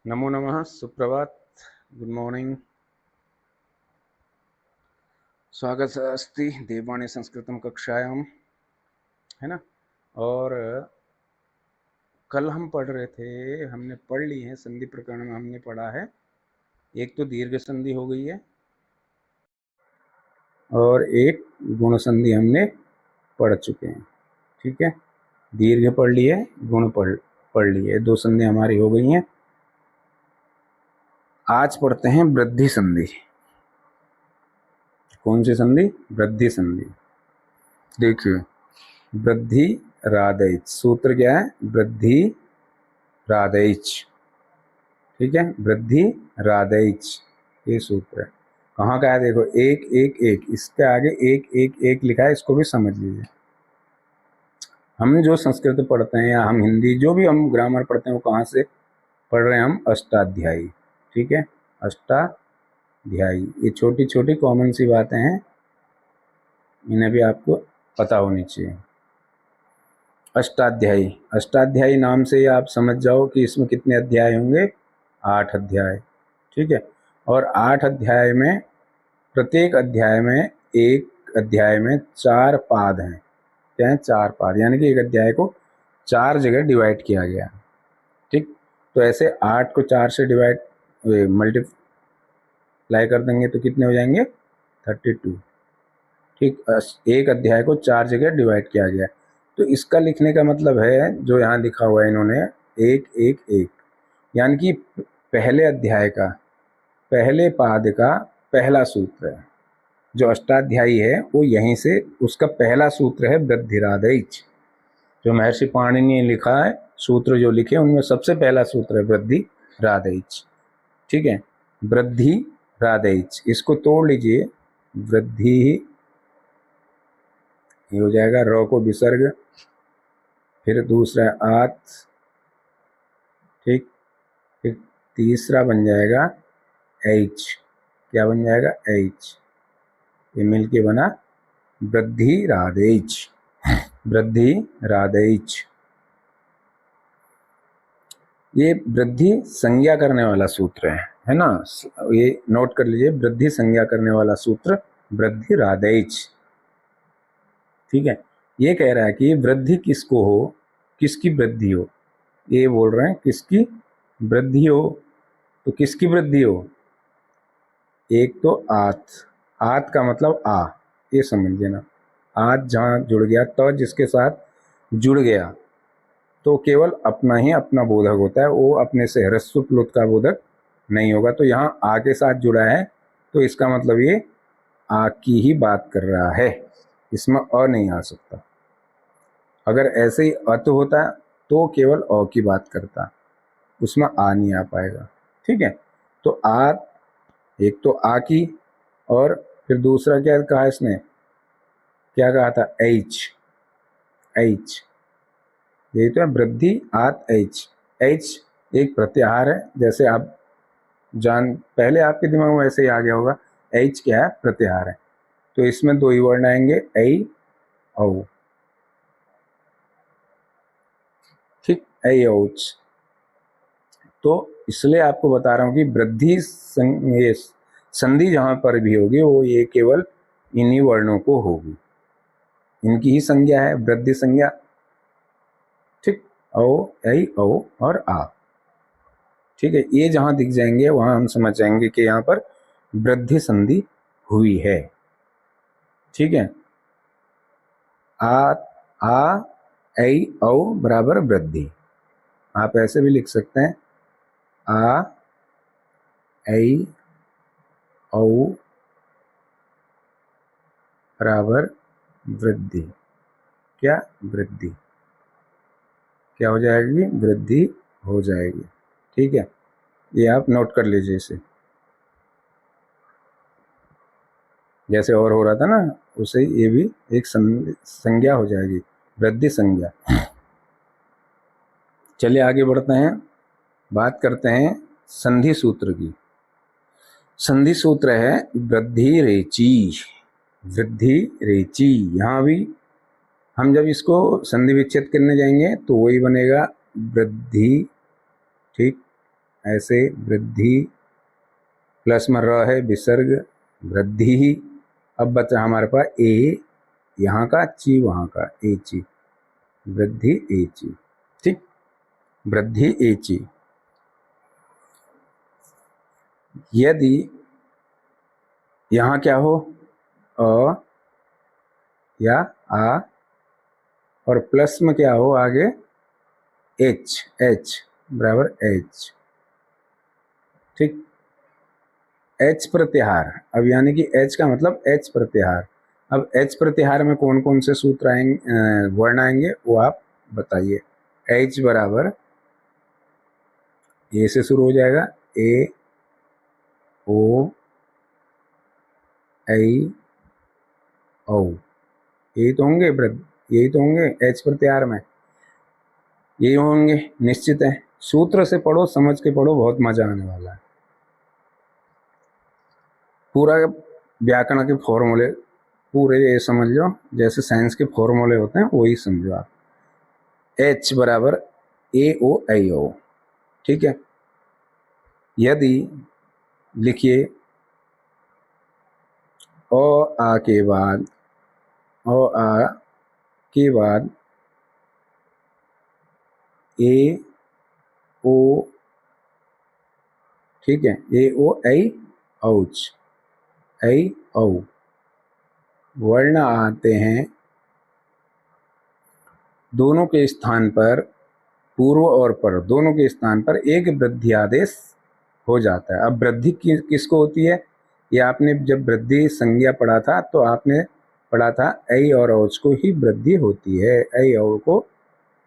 नमो नमः, सुप्रभात, good morning. स्वागत अस्ति देववाणी संस्कृतम कक्षायां, है ना। और कल हम पढ़ रहे थे, हमने पढ़ ली है संधि प्रकरण में। हमने पढ़ा है एक तो दीर्घ संधि हो गई है और एक गुण संधि हमने पढ़ चुके हैं। ठीक है, दीर्घ पढ़ ली है, गुण पढ़ ली है, दो संधि हमारी हो गई हैं। आज पढ़ते हैं वृद्धि संधि। कौन सी संधि? वृद्धि संधि। देखिए, वृद्धि रादैच, सूत्र क्या है? वृद्धि रादैच। ठीक है, वृद्धि रादैच ये सूत्र है। कहाँ का है? देखो, एक एक एक, इसके आगे एक एक एक लिखा है, इसको भी समझ लीजिए। हम जो संस्कृत पढ़ते हैं या हम हिंदी, जो भी हम ग्रामर पढ़ते हैं, वो कहाँ से पढ़ रहे हैं? हम अष्टाध्यायी। ठीक है, अष्टाध्यायी। ये छोटी छोटी कॉमन सी बातें हैं, इन्हें भी आपको पता होनी चाहिए। अष्टाध्यायी, अष्टाध्यायी नाम से ही आप समझ जाओ कि इसमें कितने अध्याय होंगे? 8 अध्याय। ठीक है, और 8 अध्याय में प्रत्येक अध्याय में, एक अध्याय में 4 पाद हैं। क्या है? 4 पाद, यानी कि एक अध्याय को 4 जगह डिवाइड किया गया। ठीक, तो ऐसे 8 को 4 से डिवाइड मल्टीप्लाई कर देंगे तो कितने हो जाएंगे? 32। ठीक, एक अध्याय को 4 जगह डिवाइड किया गया। तो इसका लिखने का मतलब है, जो यहाँ लिखा हुआ है इन्होंने, एक एक एक, यानी कि पहले अध्याय का पहले पाद का पहला सूत्र है। जो अष्टाध्यायी है वो यहीं से, उसका पहला सूत्र है वृद्धिरादैच। जो महर्षि पाणिनि ने लिखा है, सूत्र जो लिखे उनमें सबसे पहला सूत्र है वृद्धिरादैच। ठीक है, वृद्धि रादैच, इसको तोड़ लीजिए। वृद्धि, ये हो जाएगा र को विसर्ग, फिर दूसरा आत, ठीक, फिर तीसरा बन जाएगा एच। क्या बन जाएगा? एच। ये मिलके बना वृद्धि रादैच। वृद्धि रादैच, ये वृद्धि संज्ञा करने वाला सूत्र है ना। ये नोट कर लीजिए, वृद्धि संज्ञा करने वाला सूत्र वृद्धि रादैच। ठीक है, ये कह रहा है कि वृद्धि किसको हो, किसकी वृद्धि हो। ये बोल रहे हैं किसकी वृद्धि हो। तो किसकी वृद्धि हो? एक तो आत, आत का मतलब आ, ये समझ लेना। आत जहाँ जुड़ गया, तो जिसके साथ जुड़ गया तो केवल अपना ही अपना बोधक होता है, वो अपने से ह्रस्व प्लुत का बोधक नहीं होगा। तो यहाँ आ के साथ जुड़ा है, तो इसका मतलब ये आ की ही बात कर रहा है, इसमें अ नहीं आ सकता। अगर ऐसे ही अत होता तो केवल अ की बात करता, उसमें आ नहीं आ पाएगा। ठीक है, तो आ, एक तो आ की, और फिर दूसरा क्या कहा इसने? क्या कहा था? एच। एच, यही तो है वृद्धि आत एच। एच एक प्रत्याहार है, जैसे आप पहले आपके दिमाग में वैसे ही आ गया होगा। एच क्या है? प्रत्याहार है। तो इसमें दो ही वर्ण आएंगे, ऐ औ। ठीक, ऐ औच। तो इसलिए आपको बता रहा हूं कि वृद्धि संधि जहां पर भी होगी, वो ये केवल इन्हीं वर्णों को होगी, इनकी ही संज्ञा है, वृद्धि संज्ञा। ठीक, औ, ऐ, औ और आ। ठीक है, ये जहां दिख जाएंगे वहां हम समझ जाएंगे कि यहाँ पर वृद्धि संधि हुई है। ठीक है, आ, आ, ऐ, औ बराबर वृद्धि। आप ऐसे भी लिख सकते हैं, आ, ऐ, औ बराबर वृद्धि। क्या? वृद्धि। क्या हो जाएगी? वृद्धि हो जाएगी। ठीक है, ये आप नोट कर लीजिए इसे, जैसे और हो रहा था ना, उसे ये भी एक संज्ञा हो जाएगी, वृद्धि संज्ञा। चलिए आगे बढ़ते हैं, बात करते हैं संधि सूत्र की। संधि सूत्र है वृद्धि रेची। वृद्धि रेची, यहाँ भी हम जब इसको संधि विच्छेद करने जाएंगे तो वही बनेगा वृद्धि। ठीक, ऐसे वृद्धि प्लस में र है विसर्ग वृद्धि ही। अब बचा हमारे पास ए यहाँ का ची वहाँ का ए ची वृद्धि ए ची। ठीक, वृद्धि ए ची। यदि यहाँ क्या हो अ या आ और प्लस में क्या हो आगे एच एच बराबर एच। ठीक, एच प्रत्याहार। अब यानी कि एच का मतलब एच प्रत्याहार। अब एच प्रत्याहार में कौन कौन से सूत्र आएंगे वर्ण आएंगे वो आप बताइए। एच बराबर ए से शुरू हो जाएगा ए ओ आई ओ, यही तो होंगे यही तो होंगे एच प्रत्याहार में, यही होंगे निश्चित है। सूत्र से पढ़ो, समझ के पढ़ो, बहुत मजा आने वाला है। पूरा व्याकरण के फॉर्मूले पूरे ये समझ लो, जैसे साइंस के फॉर्मूले होते हैं वही समझो आप। एच बराबर ए ओ आई ओ। ठीक है, यदि लिखिए ओ आ के बाद ओ आ के बाद ए ओ, ठीक है, ए ओ आई औच आई औ वर्ण आते हैं दोनों के स्थान पर, पूर्व और पर दोनों के स्थान पर एक वृद्धि आदेश हो जाता है। अब वृद्धि किसको होती है, ये आपने जब वृद्धि संज्ञा पढ़ा था तो आपने पढ़ा था ऐ और औच को ही वृद्धि होती है, ऐ औ को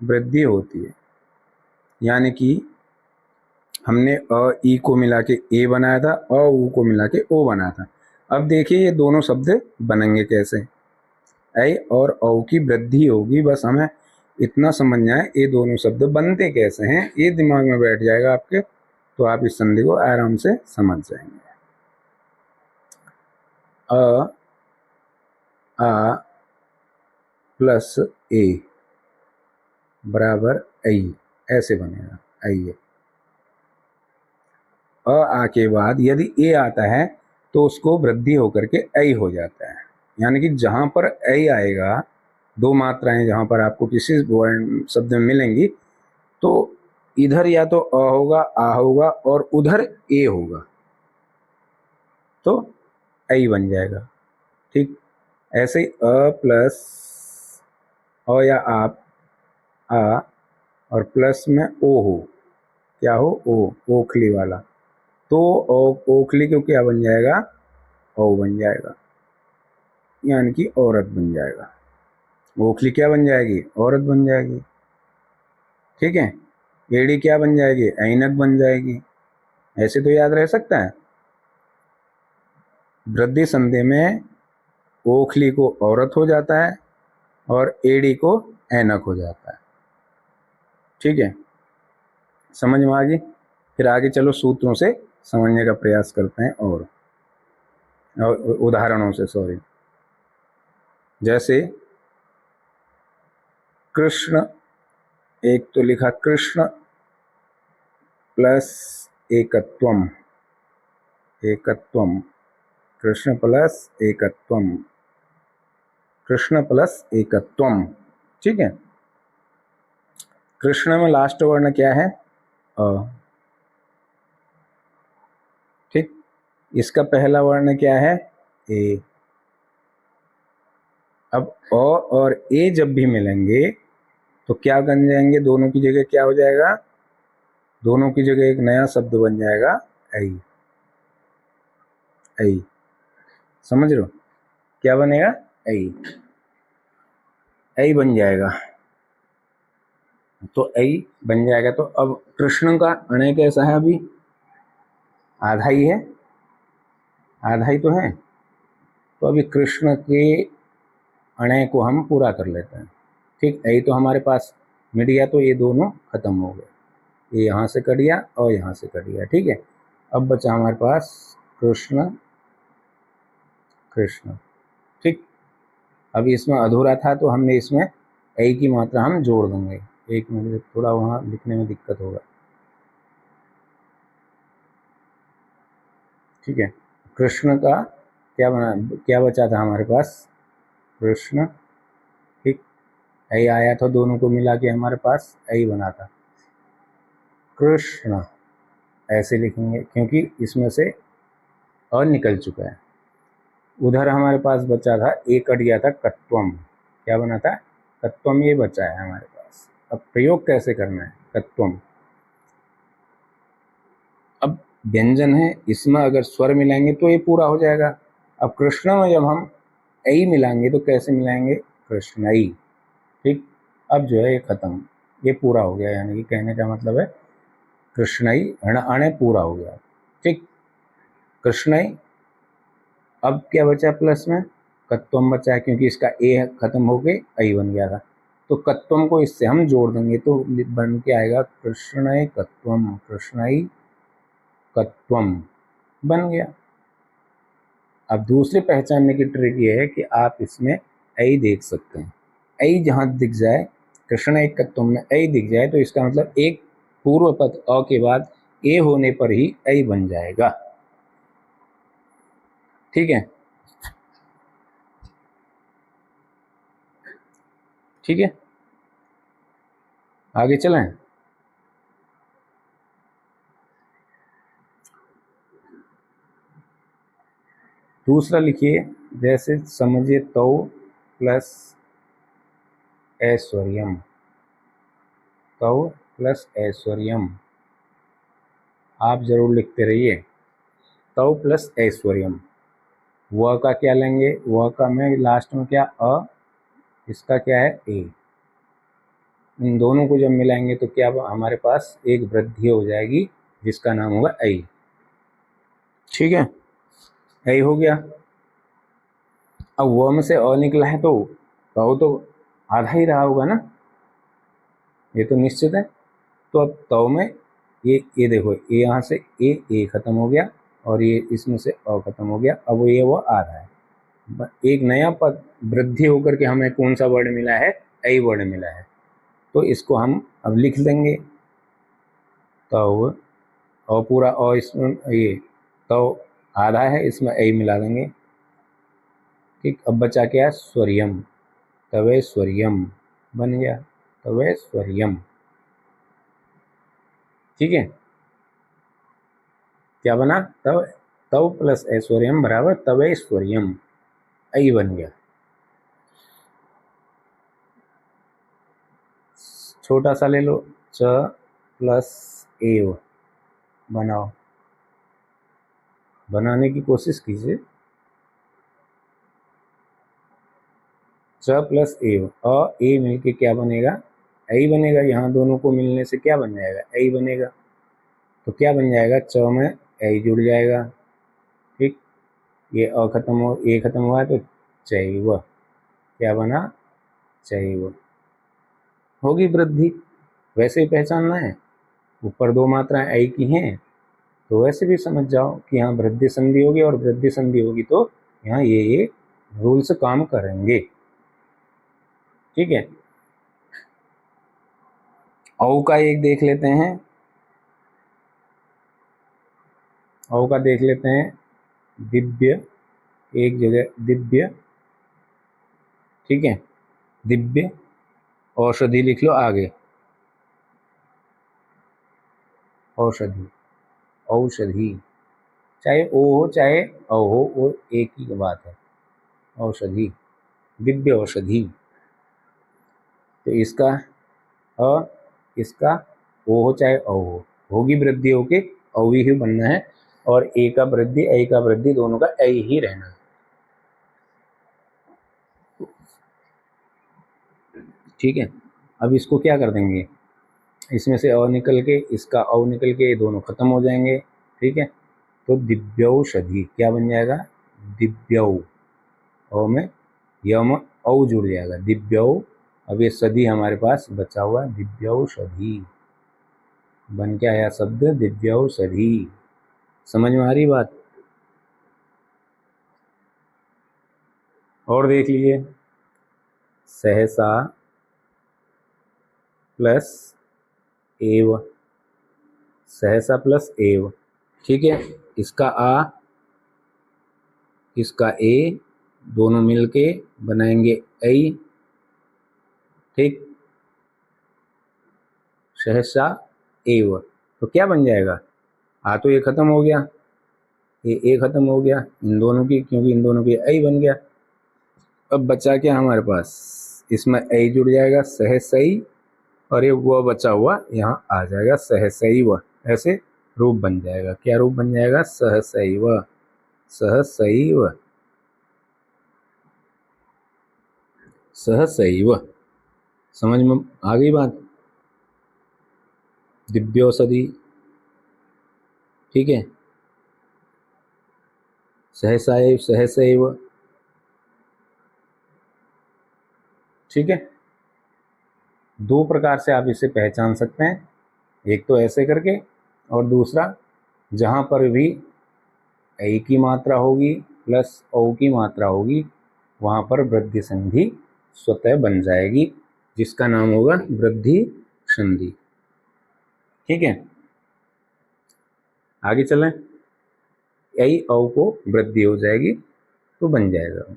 वृद्धि होती है। यानी कि हमने अ ई को मिला के ए बनाया था, अ उ को मिला के ओ बना था। अब देखिए ये दोनों शब्द बनेंगे कैसे, ऐ और औ की वृद्धि होगी। बस हमें इतना समझना है ये दोनों शब्द बनते कैसे हैं, ये दिमाग में बैठ जाएगा आपके, तो आप इस संधि को आराम से समझ जाएंगे। अ आ प्लस ए बराबर ऐ, ऐसे बनेगा ऐ। अ आ के बाद यदि ए आता है तो उसको वृद्धि होकर के ऐ हो जाता है। यानी कि जहां पर ऐ आएगा, दो मात्राएं जहां पर आपको किसी वर्ण शब्द में मिलेंगी, तो इधर या तो अ होगा आ होगा और उधर ए होगा, तो ऐ बन जाएगा। ठीक, ऐसे ही अ प्लस अ या आप आ और प्लस में ओ हो, क्या हो ओ, ओखली वाला, तो ओखली को क्या बन जाएगा, ओ बन जाएगा, यानी कि औरत बन जाएगा। ओखली क्या बन जाएगी, औरत बन जाएगी। ठीक है, एड़ी क्या बन जाएगी, ऐनक बन जाएगी। ऐसे तो याद रह सकता है। वृद्धि संधि में ओखली को औरत हो जाता है और एड़ी को ऐनक हो जाता है। ठीक है, समझ में आ गई। फिर आगे चलो सूत्रों से समझने का प्रयास करते हैं और उदाहरणों से, सॉरी। जैसे कृष्ण, एक तो लिखा कृष्ण प्लस एकत्वम, एकत्वम, कृष्ण प्लस एकत्वम, कृष्ण प्लस एकत्वम। ठीक है, कृष्ण में लास्ट वर्ण क्या है, अ। ठीक, इसका पहला वर्ण क्या है, ए। अब अ और ए जब भी मिलेंगे तो क्या बन जाएंगे, दोनों की जगह क्या हो जाएगा, दोनों की जगह एक नया शब्द बन जाएगा ऐ, ऐ। समझ रहे हो, क्या बनेगा, ऐ, ऐ बन जाएगा। तो ऐ बन जाएगा। तो अब कृष्ण का अणे कैसा है, अभी आधा ही है, आधा ही तो है। तो अभी कृष्ण के अणे को हम पूरा कर लेते हैं। ठीक, ऐ तो हमारे पास मिट गया, तो ये दोनों खत्म हो गए, ये यहाँ से कट गया और यहाँ से कट गया। ठीक है, अब बचा हमारे पास कृष्ण, कृष्ण। ठीक, अभी इसमें अधूरा था तो हमने इसमें ऐ की मात्रा हम जोड़ देंगे। एक मिनट, थोड़ा वहाँ लिखने में दिक्कत होगा। ठीक है। कृष्ण का क्या बना, क्या बचा था हमारे पास, कृष्ण, ठीक, ऐ आया था, दोनों को मिला के हमारे पास ऐ बना था, कृष्ण ऐसे लिखेंगे क्योंकि इसमें से अ निकल चुका है। उधर हमारे पास बचा था, ए कट गया था, कत्वम, क्या बना था, कत्वम, ये बचा है हमारे पास। अब प्रयोग कैसे करना है, कत्वम, अब व्यंजन है, इसमें अगर स्वर मिलाएंगे तो ये पूरा हो जाएगा। अब कृष्ण में जब हम ऐ मिलाएंगे तो कैसे मिलाएंगे, कृष्णई, ठीक। अब जो है ये खत्म, ये पूरा हो गया, यानी कि कहने का मतलब है कृष्णई, अण अणे पूरा हो गया, ठीक, कृष्णई। अब क्या बचा प्लस में, कत्वम बचा है, क्योंकि इसका ए खत्म होके ऐ बन गया था, तो कत्वम को इससे हम जोड़ देंगे तो बन के आएगा कृष्णय कत्वम, कृष्णई कत्वम, बन गया। अब दूसरी पहचानने की ट्रिक ये है कि आप इसमें ऐ देख सकते हैं, ऐ जहाँ दिख जाए, कृष्ण एक कत्वम में ऐ दिख जाए तो इसका मतलब एक पूर्व पद अ के बाद ए होने पर ही ऐ बन जाएगा, ठीक है, ठीक है। आगे चलें, दूसरा लिखिए, जैसे समझिए तो प्लस ऐश्वर्यम, तो प्लस ऐश्वर्यम, आप जरूर लिखते रहिए, तो प्लस ऐश्वर्यम, वह का क्या लेंगे, वह का में लास्ट में क्या अ, इसका क्या है ए, इन दोनों को जब मिलाएंगे तो क्या हमारे पास एक वृद्धि हो जाएगी जिसका नाम होगा ऐ, ठीक है, ऐ हो गया। अब वह में से अ निकला है तो आधा ही रहा होगा ना, ये तो निश्चित है। तो अब तव में ये देखो, ये यहाँ से ए खत्म हो गया और ये इसमें से अ खत्म हो गया, अब ये वो आ रहा है, एक नया पद वृद्धि होकर के हमें कौन सा वर्ड मिला है, ऐ वर्ड मिला है, तो इसको हम अब लिख देंगे, तव, और पूरा और इसमें ये तव आधा है, इसमें ऐ मिला देंगे, ठीक। अब बचा क्या, स्वरियम, तवे स्वरियम, बन गया, तवे स्वरियम, ठीक है। क्या बना, तव, तव प्लस ऐश्वर्यम बराबर तवैश्वर्यम, ऐ बन गया। छोटा सा ले लो, च प्लस एव, बनाओ, बनाने की कोशिश कीजिए, च प्लस एव, अ ए मिलके क्या बनेगा, ऐ बनेगा, यहाँ दोनों को मिलने से क्या बन जाएगा, ऐ बनेगा, तो क्या बन जाएगा, च में ऐ जुड़ जाएगा, ठीक, ये अ खत्म हो, ए खत्म हुआ तो चैव, क्या बना, चैव, होगी वृद्धि। वैसे ही पहचानना है, ऊपर दो मात्राएं ऐ की हैं तो वैसे भी समझ जाओ कि यहाँ वृद्धि संधि होगी, और वृद्धि संधि होगी तो यहाँ ये रूल्स काम करेंगे, ठीक है। औ का एक देख लेते हैं, औ का देख लेते हैं, दिव्य, एक जगह दिव्य, ठीक है, दिव्य, औषधि लिख लो आगे, औषधि, औषधि, चाहे ओ हो चाहे औ हो, वो एक ही बात है, औषधि, दिव्य औषधि, तो इसका अ, इसका ओ हो चाहे औ हो, होगी वृद्धि होके औ ही बनना है, और ए का वृद्धि ऐ का वृद्धि दोनों का ऐ ही रहना है, ठीक है। अब इसको क्या कर देंगे, इसमें से अ निकल के इसका औ निकल के ये दोनों खत्म हो जाएंगे, ठीक है, तो दिव्यौषधि क्या बन जाएगा, दिव्यौ, औ में यम औ जुड़ जाएगा, दिव्यौ, अब ये सदी हमारे पास बचा हुआ है, दिव्यौषधि, बन के आया शब्द दिव्यौषधि, समझ में आ रही बात। और देख लीजिए, सहसा प्लस एव, सहसा प्लस एव, ठीक है, इसका आ इसका ए, दोनों मिलके बनाएंगे ऐ, ठीक, सहसा एव। तो क्या बन जाएगा, आ तो ये खत्म हो गया, ये ए खत्म हो गया इन दोनों की, क्योंकि इन दोनों की ऐ बन गया। अब बचा क्या हमारे पास, इसमें ऐ जुड़ जाएगा सहसई, और ये वो बचा हुआ यहाँ आ जाएगा सहसैव। ऐसे रूप बन जाएगा, क्या रूप बन जाएगा, सहसैव, सहसैव, सहसैव। समझ में आ गई बात। दिव्यौषधि, ठीक है, सहसैव, सहसैव, ठीक है। दो प्रकार से आप इसे पहचान सकते हैं, एक तो ऐसे करके, और दूसरा जहाँ पर भी ऐ की मात्रा होगी प्लस औ की मात्रा होगी वहाँ पर वृद्धि संधि स्वतः बन जाएगी, जिसका नाम होगा वृद्धि संधि, ठीक है। आगे चलें, ऐ औ को वृद्धि हो जाएगी तो बन जाएगा।